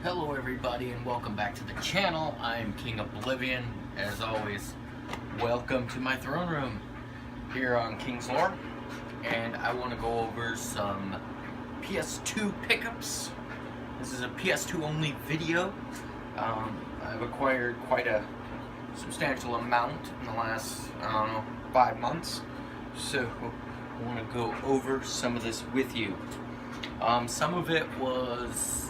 Hello everybody and welcome back to the channel. I'm King Oblivion. As always, welcome to my throne room here on King's Lore. And I want to go over some PS2 pickups. This is a PS2 only video. I've acquired quite a substantial amount in the last, 5 months. So I want to go over some of this with you. Some of it was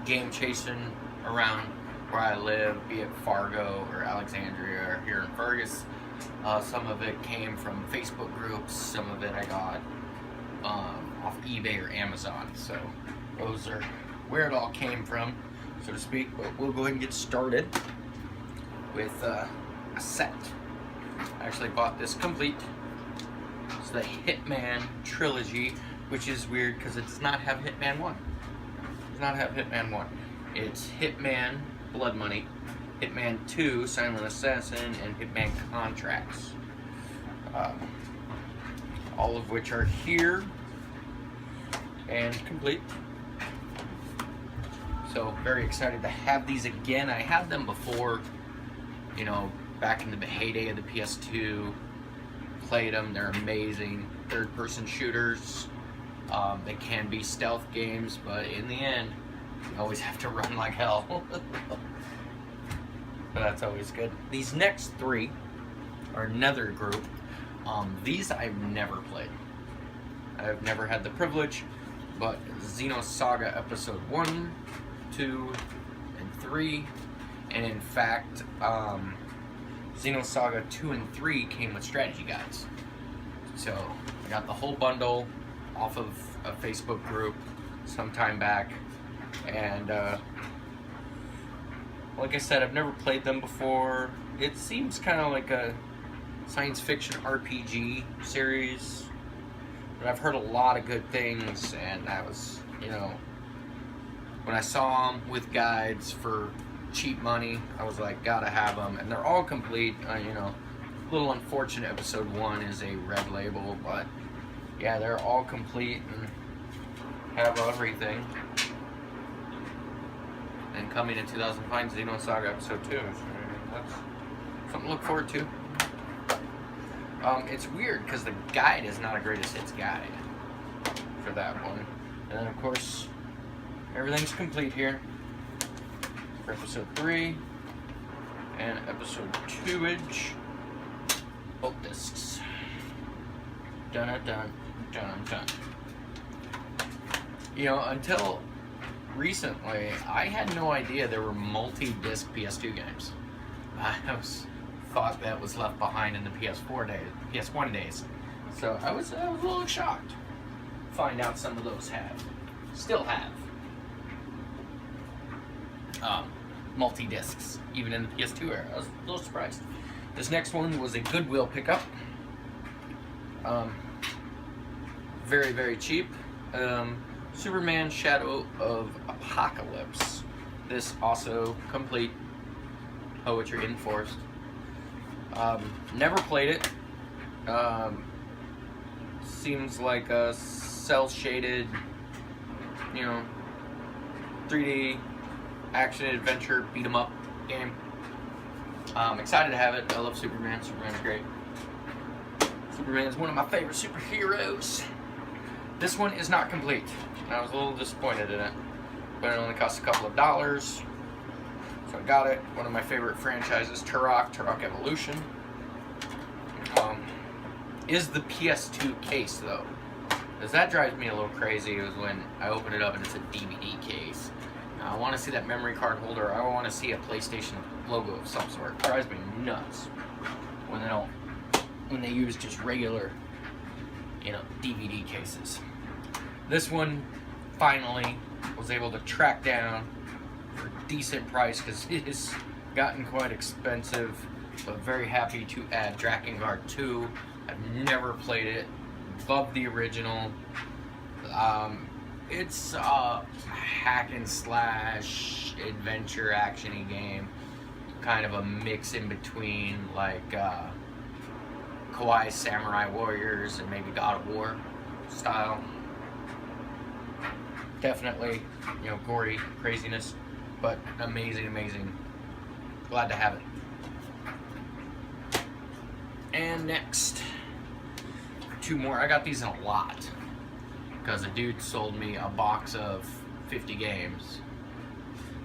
game chasing around where I live, be it Fargo or Alexandria or here in Fergus. Some of it came from Facebook groups, some of it I got off eBay or Amazon. So those are where it all came from, so to speak. But we'll go ahead and get started with a set. I actually bought this complete. It's the Hitman trilogy, which is weird because it does not have Hitman 1. Does not have Hitman 1. It's Hitman Blood Money, Hitman 2 Silent Assassin, and Hitman Contracts. All of which are here and complete. So very excited to have these again. I had them before, back in the heyday of the PS2. Played them, they're amazing. Third-person shooters. They can be stealth games, but in the end, you always have to run like hell. But that's always good. These next three are another group. These I've never played. I've never had the privilege, but Xenosaga Episode 1, 2, and 3, and in fact, Xenosaga 2 and 3 came with strategy guides. So I got the whole bundle off of a Facebook group some time back, and like I said, I've never played them before. It seems kind of like a science fiction RPG series, but I've heard a lot of good things, and that was, when I saw them with guides for cheap money, I was like, gotta have them, and they're all complete. A little unfortunate Episode 1 is a red label, but yeah, they're all complete and have everything. And coming in 2005, Xenosaga Episode 2. So that's something to look forward to. It's weird because the guide is not a greatest hits guide for that one. And then of course, everything's complete here for Episode 3 and Episode 2-age. Both discs. Dun dun dun dun. Until recently, I had no idea there were multi-disc PS2 games. I thought that was left behind in the PS4 days, PS1 days. So I was a little shocked to find out some of those still have multi-discs, even in the PS2 era. I was a little surprised. This next one was a Goodwill pickup. Very, very cheap. Superman Shadow of Apocalypse. This also complete. Poetry Enforced. Never played it. Seems like a cel-shaded, 3D action adventure beat 'em up game. Excited to have it. I love Superman. Superman's great. Superman is one of my favorite superheroes. This one is not complete. I was a little disappointed in it, but it only cost a couple of dollars, so I got it. One of my favorite franchises, Turok Evolution. Is the PS2 case though, because that drives me a little crazy. Is when I open it up and it's a DVD case. Now, I want to see that memory card holder. I want to see a PlayStation logo of some sort. It drives me nuts when they use just regular, DVD cases. This one finally was able to track down for a decent price because it has gotten quite expensive, but very happy to add Drakengard 2. I've never played it. Love the original. It's a hack and slash adventure actiony game, kind of a mix in between like Kawaii Samurai Warriors and maybe God of War style. Definitely, gory craziness. but amazing, amazing. Glad to have it. And next, 2 more. I got these in a lot because a dude sold me a box of 50 games,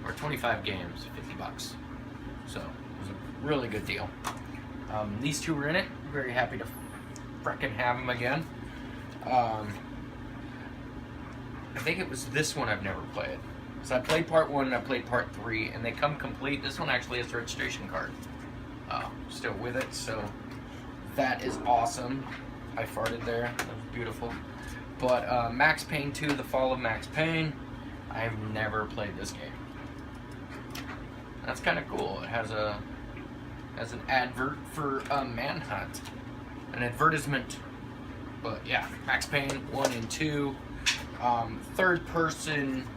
or 25 games, $50. So it was a really good deal. These 2 were in it. Very happy to frickin' have them again. I think it was this one I've never played. So I played part 1 and I played part 3, and they come complete. This one actually has the registration card still with it, so that is awesome. I farted there. That was beautiful. But Max Payne 2, The Fall of Max Payne. I have never played this game. That's kind of cool. It has an advert for Manhunt, an advertisement. But yeah, Max Payne 1 and 2, third-person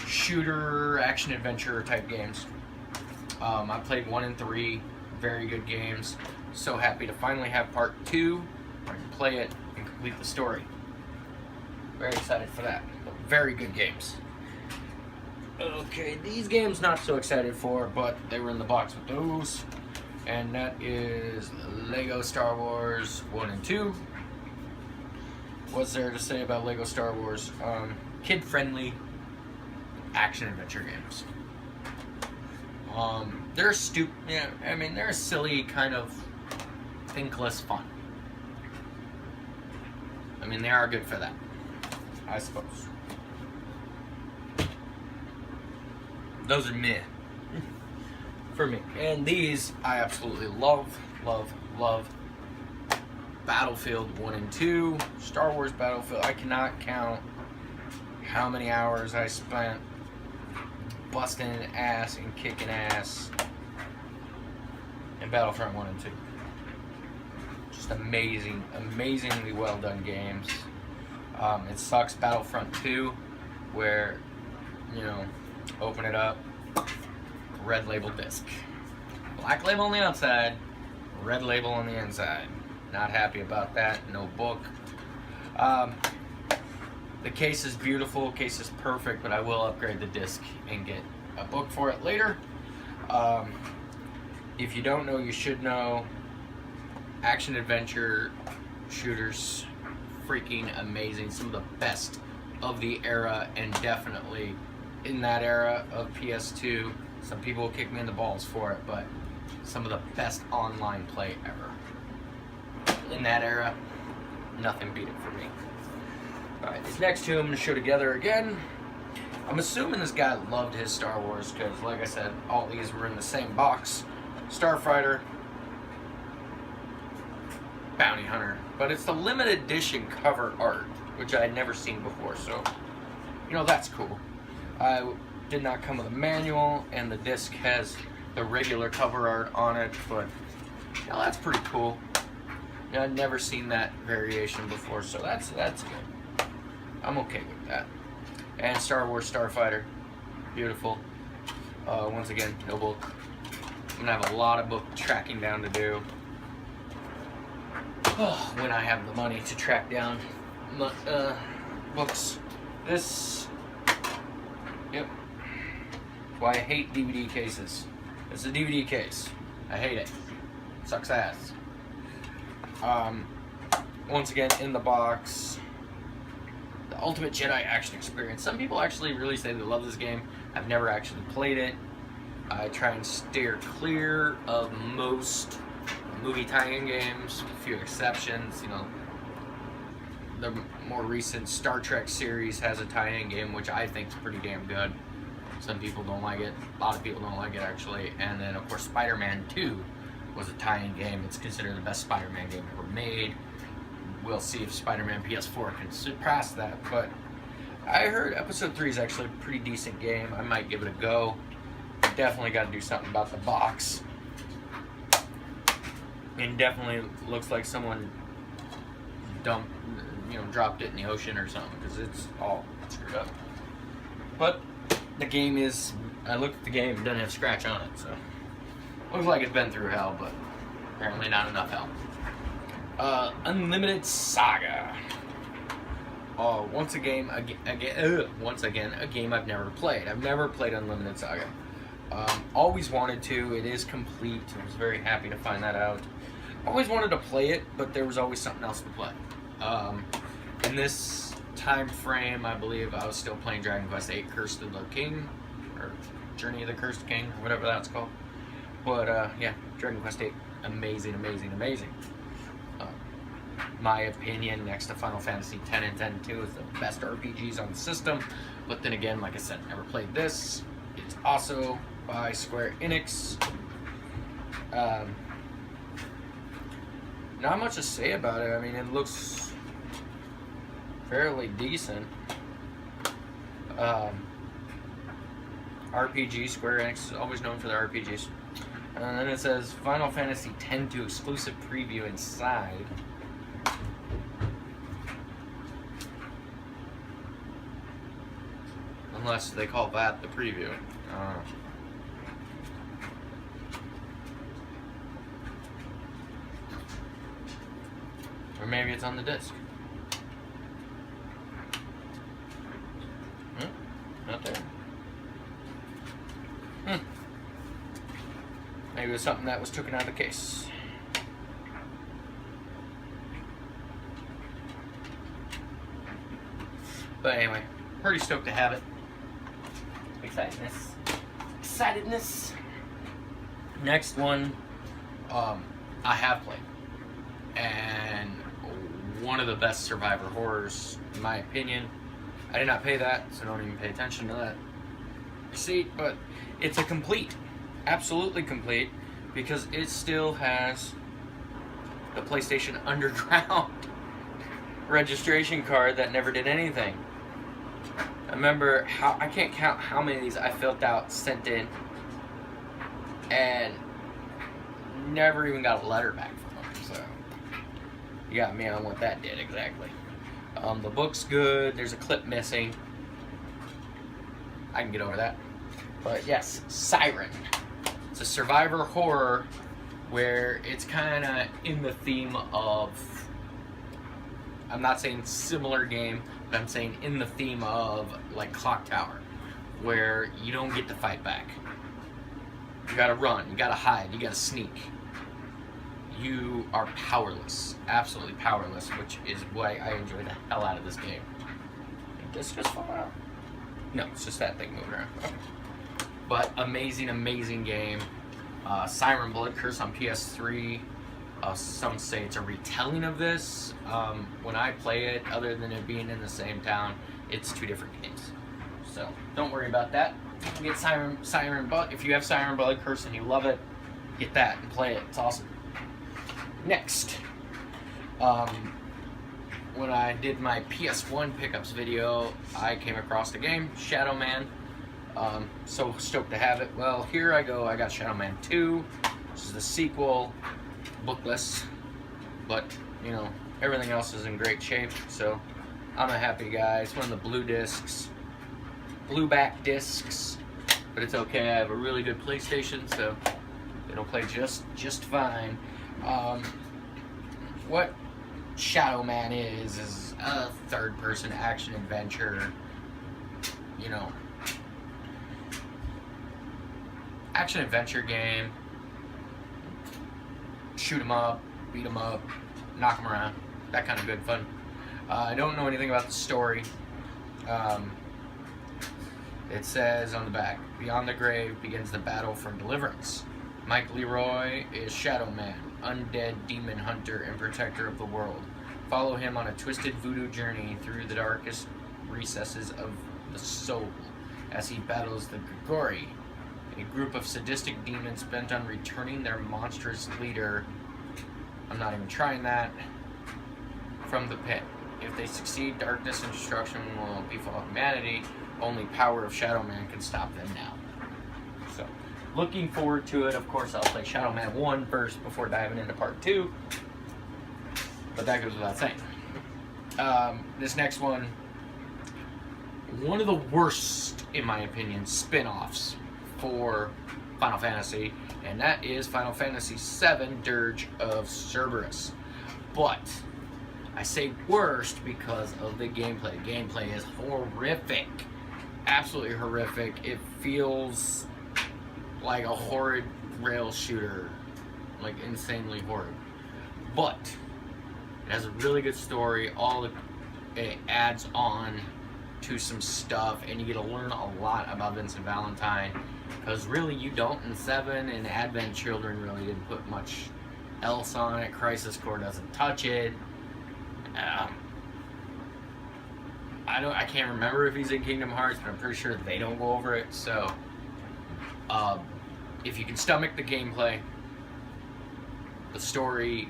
shooter, action adventure type games. I played 1 and 3, very good games. So happy to finally have part 2, where I can play it and complete the story. Very excited for that. Very good games. Okay, these games not so excited for, but they were in the box with those. And that is Lego Star Wars 1 and 2. What's there to say about Lego Star Wars? Kid-friendly action adventure games. They're stupid. Yeah, I mean, they're silly, kind of thinkless fun. I mean, they are good for that, I suppose. Those are meh for me. And these I absolutely love, love, love. Battlefield 1 and 2, Star Wars Battlefield. I cannot count how many hours I spent busting ass and kicking ass in Battlefront 1 and 2. Just amazing, amazingly well done games. It sucks Battlefront 2, where, you know, open it up, red label disc. Black label on the outside, red label on the inside. Not happy about that, no book. The case is beautiful, case is perfect, but I will upgrade the disc and get a book for it later. If you don't know, you should know. Action adventure shooters, freaking amazing. Some of the best of the era, and definitely in that era of PS2. Some people will kick me in the balls for it, but some of the best online play ever. In that era, nothing beat it for me. Alright, these next 2 I'm going to show together again. I'm assuming this guy loved his Star Wars, because like I said, all these were in the same box. Starfighter, Bounty Hunter. But it's the limited edition cover art, which I had never seen before, so, you know, that's cool. I did not come with a manual, and the disc has the regular cover art on it, but, you know, that's pretty cool. You know, I'd never seen that variation before, so that's good. I'm okay with that. And Star Wars Starfighter, beautiful. Once again, no book. I'm gonna have a lot of book tracking down to do. When I have the money to track down books. This, yep. That's why I hate DVD cases. It's a DVD case. I hate it. Sucks ass. Once again, in the box, the Ultimate Jedi Action Experience. Some people actually really say they love this game. I've never actually played it. I try and steer clear of most movie tie-in games, with a few exceptions. You know, the more recent Star Trek series has a tie-in game, which I think is pretty damn good. Some people don't like it. A lot of people don't like it, actually. And then, of course, Spider-Man 2 was a tie-in game. It's considered the best Spider-Man game ever made. We'll see if Spider-Man PS4 can surpass that. But I heard Episode 3 is actually a pretty decent game. I might give it a go. Definitely got to do something about the box. And definitely looks like someone dropped it in the ocean or something, because it's all screwed up. But the game is, I looked at the game, it doesn't have scratch on it, so looks like it's been through hell, but apparently not enough hell. Unlimited Saga. once again, a game I've never played. I've never played Unlimited Saga. Always wanted to. It is complete. I was very happy to find that out. Always wanted to play it, but there was always something else to play. In this time frame, I believe I was still playing Dragon Quest VIII: Curse of the King, or Journey of the Cursed King, or whatever that's called. But yeah, Dragon Quest VIII, amazing, amazing, amazing. My opinion, next to Final Fantasy X and X-2, is the best RPGs on the system. But then again, like I said, never played this. It's also by Square Enix. Not much to say about it. I mean, it looks fairly decent. RPG, Square Enix is always known for their RPGs. And then it says Final Fantasy X-2 exclusive preview inside. Unless they call that the preview. Or maybe it's on the disc. Not there. Maybe it was something that was taken out of the case. But anyway, pretty stoked to have it. Excitedness. Next one, I have played, and one of the best survivor horrors, in my opinion. I did not pay that, so don't even pay attention to that receipt. But it's a complete, absolutely complete, because it still has the PlayStation Underground registration card that never did anything. I remember I can't count how many of these I filled out, sent in, and never even got a letter back from them. So you got me on what that did exactly. The book's good. There's a clip missing. I can get over that. But yes, Siren. It's a survivor horror where it's kind of in the theme of, I'm not saying similar game, but I'm saying in the theme of like Clock Tower, where you don't get to fight back. You gotta run, you gotta hide, you gotta sneak. You are powerless, absolutely powerless, which is why I enjoy the hell out of this game. Did this just fall out? No, it's just that thing moving around. Okay. But amazing, amazing game. Siren Blood Curse on PS3. Some say it's a retelling of this. When I play it, other than it being in the same town, it's two different games. So don't worry about that. Get Siren Blood. If you have Siren Blood Curse and you love it, get that and play it. It's awesome. Next, when I did my PS1 pickups video, I came across the game Shadow Man. So stoked to have it. Well, here I go. I got Shadow Man 2. This is the sequel. Bookless, but you know, everything else is in great shape, so I'm a happy guy. It's one of the blue discs, blue back discs, but it's okay. I have a really good PlayStation, so it'll play just fine. What Shadow Man is a third-person action adventure, you know, action adventure game. Shoot 'em up, beat 'em up, knock 'em around, that kind of good fun. I don't know anything about the story. It says on the back, beyond the grave begins the battle for deliverance. Mike Leroy is Shadow Man, undead demon hunter and protector of the world. Follow him on a twisted voodoo journey through the darkest recesses of the soul as he battles the Grigori, a group of sadistic demons bent on returning their monstrous leader, I'm not even trying that, from the pit. If they succeed, darkness and destruction will befall humanity. Only power of Shadow Man can stop them now. So, looking forward to it. Of course, I'll play Shadow Man 1 first before diving into part 2. But that goes without saying. This next one of the worst, in my opinion, spin-offs for Final Fantasy, and that is Final Fantasy VII Dirge of Cerberus. But I say worst because of the gameplay. Gameplay is horrific. Absolutely horrific. It feels like a horrid rail shooter. Like insanely horrid. But it has a really good story. It adds on to some stuff, and you get to learn a lot about Vincent Valentine, because really you don't in 7, and Advent Children really didn't put much else on it. Crisis Core doesn't touch it. I can't remember if he's in Kingdom Hearts, but I'm pretty sure they don't go over it. So if you can stomach the gameplay, the story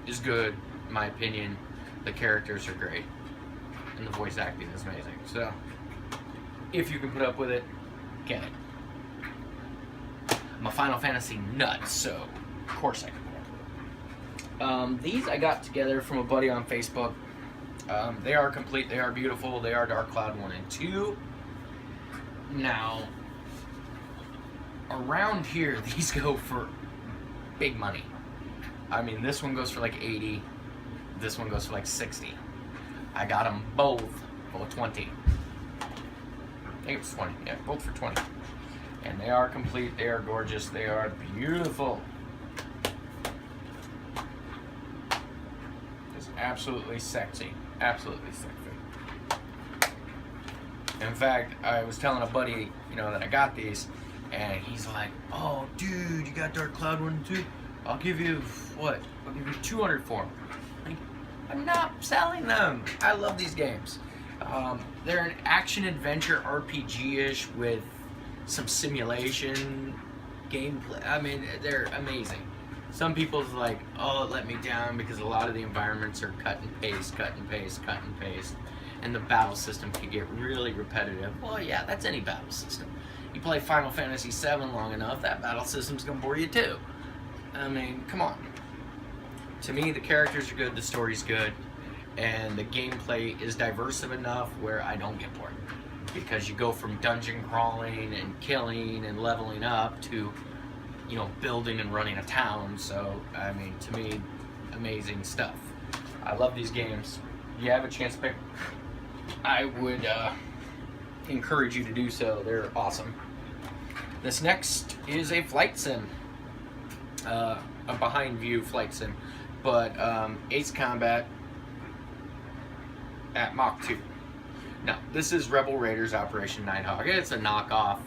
is good, in my opinion. The characters are great, and the voice acting is amazing. So if you can put up with it, get it. I'm a Final Fantasy nut, so of course I can. These I got together from a buddy on Facebook. They are complete, they are beautiful, they are Dark Cloud 1 and 2. Now, around here, these go for big money. I mean, this one goes for like 80, this one goes for like 60. I got them both for 20. I think it was 20, yeah, both for 20. And they are complete, they are gorgeous, they are beautiful. It's absolutely sexy, absolutely sexy. In fact, I was telling a buddy, that I got these, and he's like, "Oh, dude, you got Dark Cloud 1 and 2? I'll give you, what? I'll give you 200 for them." Like, I'm not selling them. I love these games. They're an action-adventure RPG-ish with some simulation gameplay. I mean, they're amazing. Some people's like, "Oh, it let me down," because a lot of the environments are cut and paste, cut and paste, cut and paste. And the battle system can get really repetitive. Well, yeah, that's any battle system. You play Final Fantasy VII long enough, that battle system's gonna bore you too. I mean, come on. To me, the characters are good, the story's good, and the gameplay is diverse enough where I don't get bored. Because you go from dungeon crawling and killing and leveling up to, building and running a town. So, I mean, to me, amazing stuff. I love these games. If you have a chance to pick, I would encourage you to do so. They're awesome. This next is a flight sim, a behind view flight sim, but Ace Combat at Mach 2. Now, this is Rebel Raiders Operation Nighthawk. It's a knockoff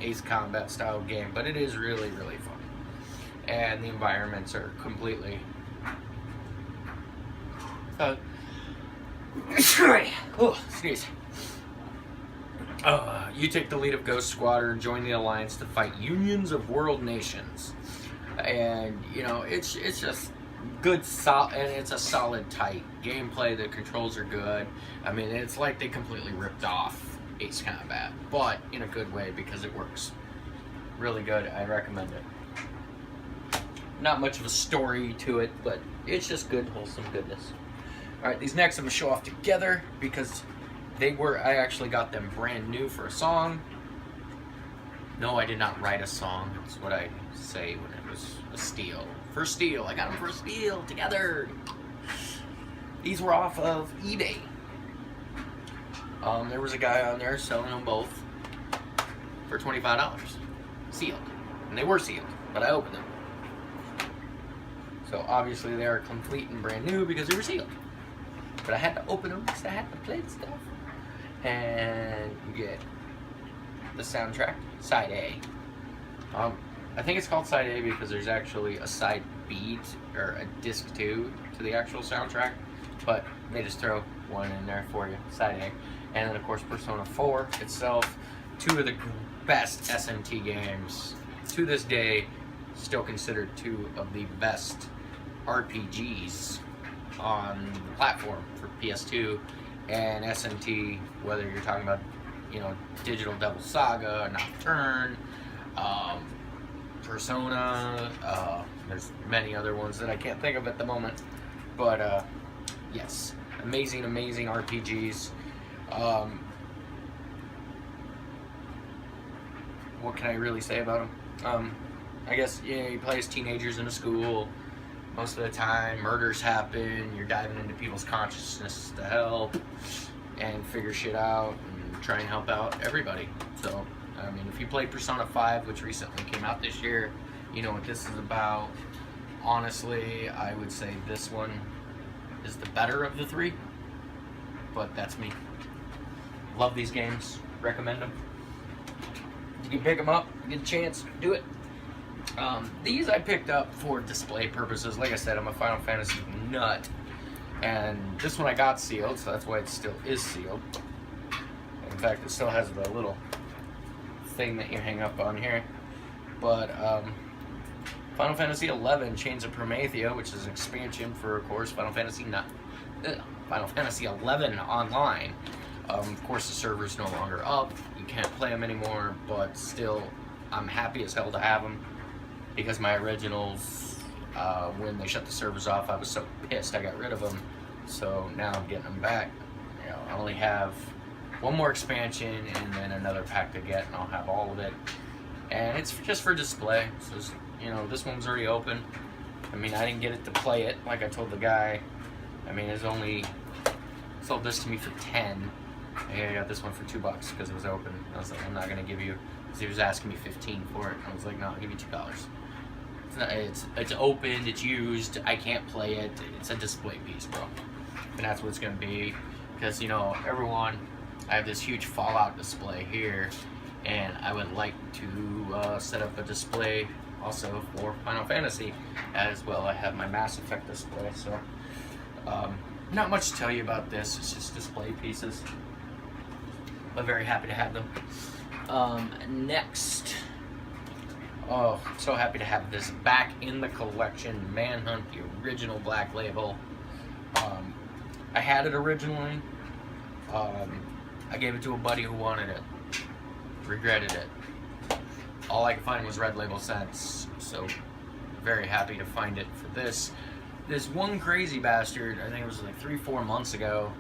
Ace Combat style game, but it is really, really fun. And the environments are completely... sneeze. You take the lead of Ghost Squadron and join the Alliance to fight unions of world nations. And, it's just good, and it's a solid, tight gameplay. The controls are good. I mean, it's like they completely ripped off Ace Combat, but in a good way because it works. Really good. I recommend it. Not much of a story to it, but it's just good, wholesome goodness. Alright, these next I'm going to show off together because I actually got them brand new for a song. No, I did not write a song. That's what I say when it was a steal. For steal. I got them for a steal together. These were off of eBay. There was a guy on there selling them both for $25. Sealed. And they were sealed, but I opened them. So obviously they are complete and brand new because they were sealed. But I had to open them because I had to play the stuff. And you get the soundtrack, side A. I think it's called side A because there's actually a side B or a disc 2 to the actual soundtrack, but they just throw one in there for you, side A. And then of course Persona 4 itself, two of the best SMT games to this day, still considered two of the best RPGs on the platform for PS2 and SMT, whether you're talking about, Digital Devil Saga, Nocturne, Persona, there's many other ones that I can't think of at the moment, but yes, amazing RPGs. What can I really say about them? I guess, you play as teenagers in a school. most of the time murders happen. You're diving into people's consciousness to help and figure shit out and try and help out everybody. So, I mean, if you played Persona 5, which recently came out this year, you know what this is about. Honestly, I would say this one is the better of the three, but that's me. Love these games, recommend them. You can pick them up, get a chance, do it. These I picked up for display purposes. Like I said, I'm a Final Fantasy nut, and this one I got sealed, so that's why it still is sealed. In fact, it still has the little thing that you hang up on here. But Final Fantasy 11 Chains of Prometheus, which is an expansion for, of course, Final Fantasy 11 Online. Of course, the server's no longer up. You can't play them anymore, but still, I'm happy as hell to have them, because my originals, when they shut the servers off, I was so pissed I got rid of them. So now I'm getting them back. You know, I only have one more expansion and then another pack to get, and I'll have all of it. And it's just for display. So, you know, this one's already open. I mean, I didn't get it to play it, like I told the guy. I mean, it's only sold this to me for 10. I got this one for $2 because it was open. I was like, I'm not gonna give you, because he was asking me 15 for it. I was like, no, I'll give you $2. It's not, it's opened, it's used. I can't play it. It's a display piece, bro. And that's what it's gonna be. Because, you know, everyone, I have this huge Fallout display here, and I would like to set up a display also for Final Fantasy as well. I have my Mass Effect display, so not much to tell you about this. It's just display pieces. I'm very happy to have them. Next, oh, I'm so happy to have this back in the collection. Manhunt, the original Black Label. I had it originally. I gave it to a buddy who wanted it. Regretted it. All I could find was Red Label since, so very happy to find it for this. This one crazy bastard, I think it was like 3-4 months ago,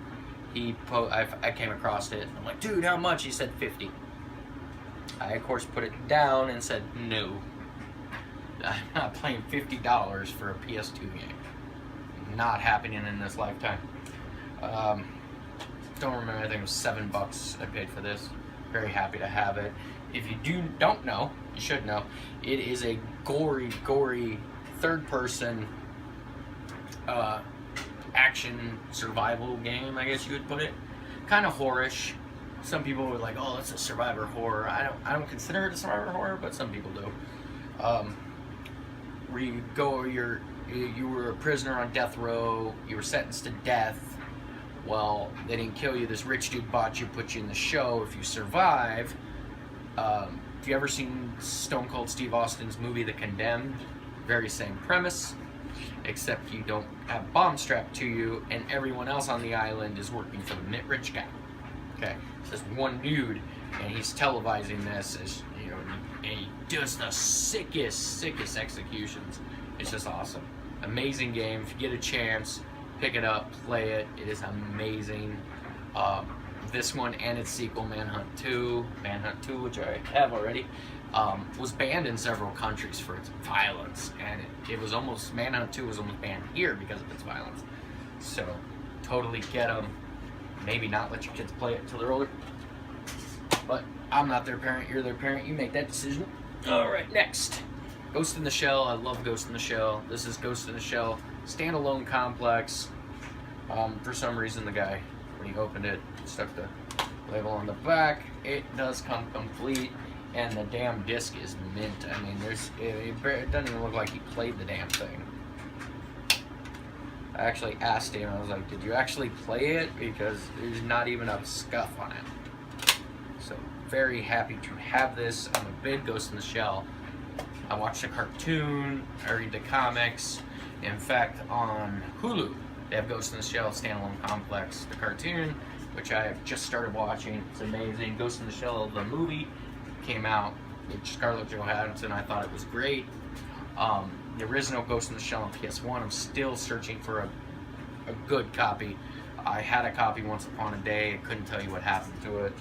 I came across it. I'm like, dude, how much? He said 50. I, of course, put it down and said, no. I'm not paying $50 for a PS2 game. Not happening in this lifetime. Don't remember, I think it was $7 I paid for this. Very happy to have it. If you don't know, you should know, it is a gory third-person action survival game, I guess you would put it. Kind of horror-ish. Some people were like, oh, that's a survivor horror. I don't consider it a survivor horror, but some people do. Where you go, you were a prisoner on death row, you were sentenced to death. Well, they didn't kill you. This rich dude bought you, put you in the show. If you survive, have you ever seen Stone Cold Steve Austin's movie The Condemned? Very same premise, except you don't have bombs strapped to you, and everyone else on the island is working for the rich guy. Okay, so there's one dude, and he's televising this, as you know, and he does the sickest executions. It's just awesome. Amazing game. If you get a chance, pick it up, play it. It is amazing. This one and its sequel, Manhunt 2, which I have already, was banned in several countries for its violence, and it was almost, Manhunt 2 was almost banned here because of its violence. So, totally get them. Maybe not let your kids play it until they're older. But I'm not their parent, you're their parent, you make that decision. Alright, next. Ghost in the Shell. I love Ghost in the Shell. This is Ghost in the Shell standalone complex. For some reason, the guy, when he opened it, stuck the label on the back. It does come complete, and the damn disc is mint. I mean, it doesn't even look like he played the damn thing. I actually asked him, I was like, did you actually play it? Because there's not even a scuff on it. So, very happy to have this. I'm a big Ghost in the Shell. I watched the cartoon, I read the comics. In fact, on Hulu, they have Ghost in the Shell Standalone Complex, the cartoon, which I have just started watching. It's amazing. Ghost in the Shell, the movie, came out with Scarlett Johansson. I thought it was great. The original Ghost in the Shell on PS1, I'm still searching for a good copy. I had a copy once upon a day. I couldn't tell you what happened to it.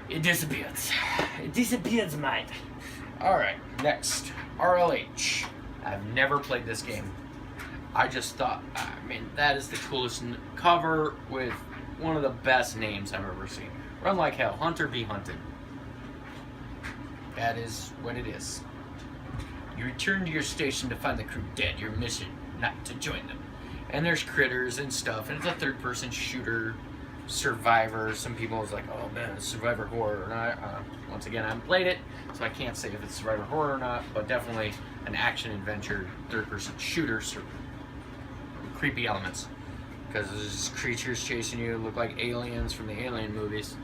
It disappears. It disappears, mate. Alright, next. RLH. I've never played this game. I just thought, I mean, that is the coolest cover with one of the best names I've ever seen. Run Like Hell, Hunter be Hunted. That is what it is. You return to your station to find the crew dead. Your mission, not to join them. And there's critters and stuff, and it's a third-person shooter, survivor. Some people was like, oh man, it's survivor horror or not. Once again, I haven't played it, so I can't say if it's survivor horror or not, but definitely an action-adventure, third-person shooter, creepy elements. Because there's creatures chasing you, look like aliens from the Alien movies.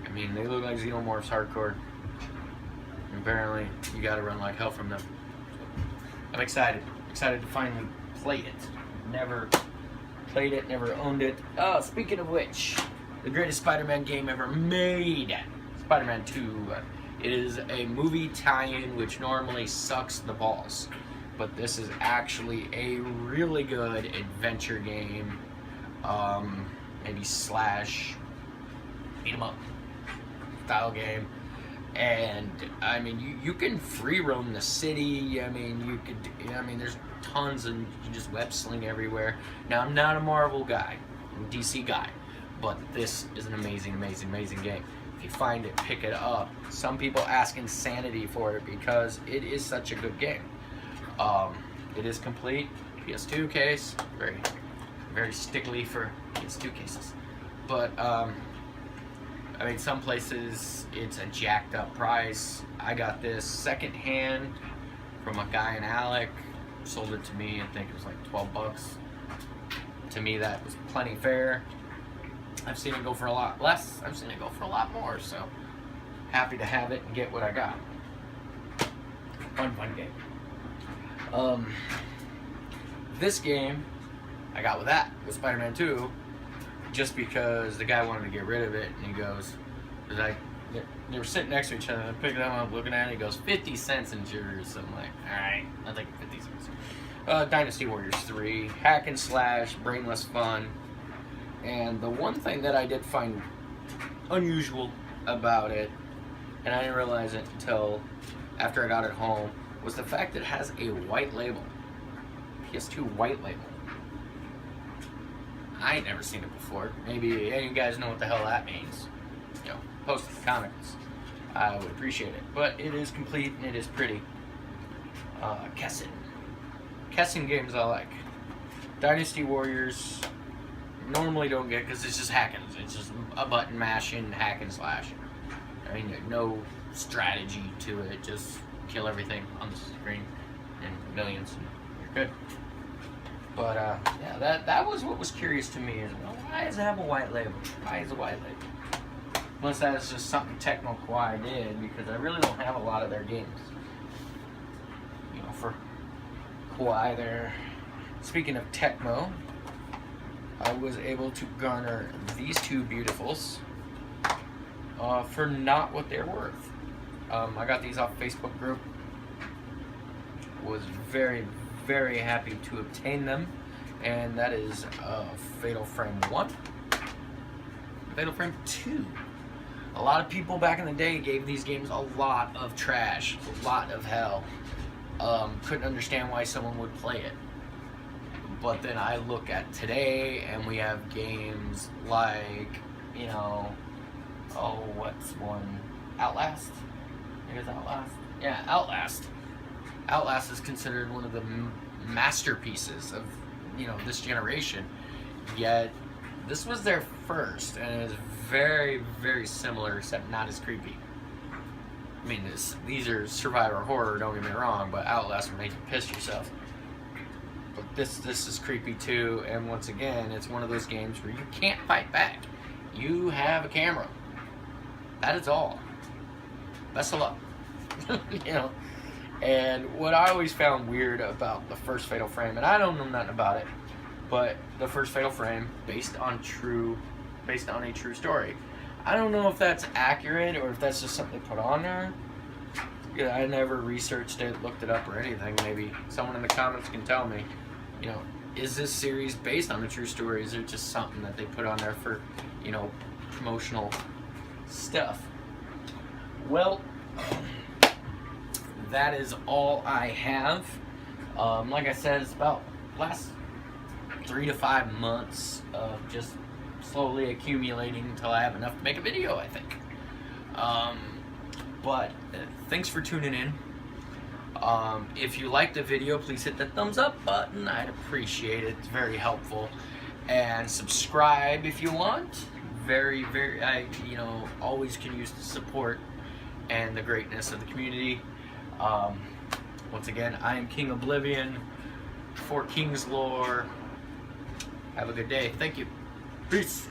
I mean, they look like xenomorphs hardcore. Apparently, you gotta run like hell from them. I'm excited to finally play it. Never played it, never owned it. Oh, speaking of which, the greatest Spider-Man game ever made, Spider-Man 2. It is a movie tie-in which normally sucks the balls, but this is actually a really good adventure game, maybe slash beat 'em up style game. And I mean, you can free roam the city. I mean, there's tons, and you can just web sling everywhere. Now, I'm not a Marvel guy, I'm a DC guy, but this is an amazing, amazing, amazing game. If you find it, pick it up. Some people ask insanity for it because it is such a good game. It is complete, PS2 case, very, very stickly for PS2 cases, but I mean, some places it's a jacked up price. I got this second hand from a guy in Alec. Sold it to me, I think it was like 12 bucks. To me, that was plenty fair. I've seen it go for a lot less. I've seen it go for a lot more, so happy to have it and get what I got. Fun game. This game I got with Spider-Man 2. Just because the guy wanted to get rid of it, and he goes, like, they were sitting next to each other, and I picked it up, looking at it, and he goes, 50 cents in yours. I'm like, alright, I'll take 50 cents. Dynasty Warriors 3, hack and slash, brainless fun. And the one thing that I did find unusual about it, and I didn't realize it until after I got it home, was the fact that it has a white label. PS2 white label. I ain't never seen it before. Maybe any of you guys know what the hell that means. You know, post it in the comments. I would appreciate it. But it is complete and it is pretty. Kessin games I like. Dynasty Warriors normally don't get because it's just hacking. It's just a button mashing, hack and slash. I mean, no strategy to it. Just kill everything on the screen in millions and you're good. But yeah, that was what was curious to me is, well, why does it have a white label? Why is it a white label? Unless that's just something Tecmo Koei did, because I really don't have a lot of their games. You know, for Koei there. Speaking of Tecmo, I was able to garner these two beautifuls for not what they're worth. I got these off Facebook group. Was very, very happy to obtain them, and that is Fatal Frame 1, Fatal Frame 2. A lot of people back in the day gave these games a lot of trash, a lot of hell. Couldn't understand why someone would play it. But then I look at today, and we have games like, you know, oh, what's one? Outlast? It is Outlast? Yeah, Outlast. Outlast is considered one of the masterpieces of, you know, this generation. Yet, this was their first, and it is very, very similar, except not as creepy. I mean, these are survivor horror, don't get me wrong, but Outlast will make you piss yourself. But this is creepy too, and once again, it's one of those games where you can't fight back. You have a camera. That is all. Best of luck. You know. And what I always found weird about the first Fatal Frame, and I don't know nothing about it, but the first Fatal Frame, based on a true story. I don't know if that's accurate or if that's just something they put on there. Yeah, I never researched it, looked it up, or anything. Maybe someone in the comments can tell me. You know, is this series based on a true story? Is it just something that they put on there for, you know, promotional stuff? Well, that is all I have. Like I said, it's about last 3 to 5 months of just slowly accumulating until I have enough to make a video, I think. But thanks for tuning in. If you like the video, please hit the thumbs up button. I'd appreciate it. It's very helpful. And subscribe if you want. I always can use the support and the greatness of the community. Once again, I am King Oblivion for King's Lore. Have a good day. Thank you. Peace.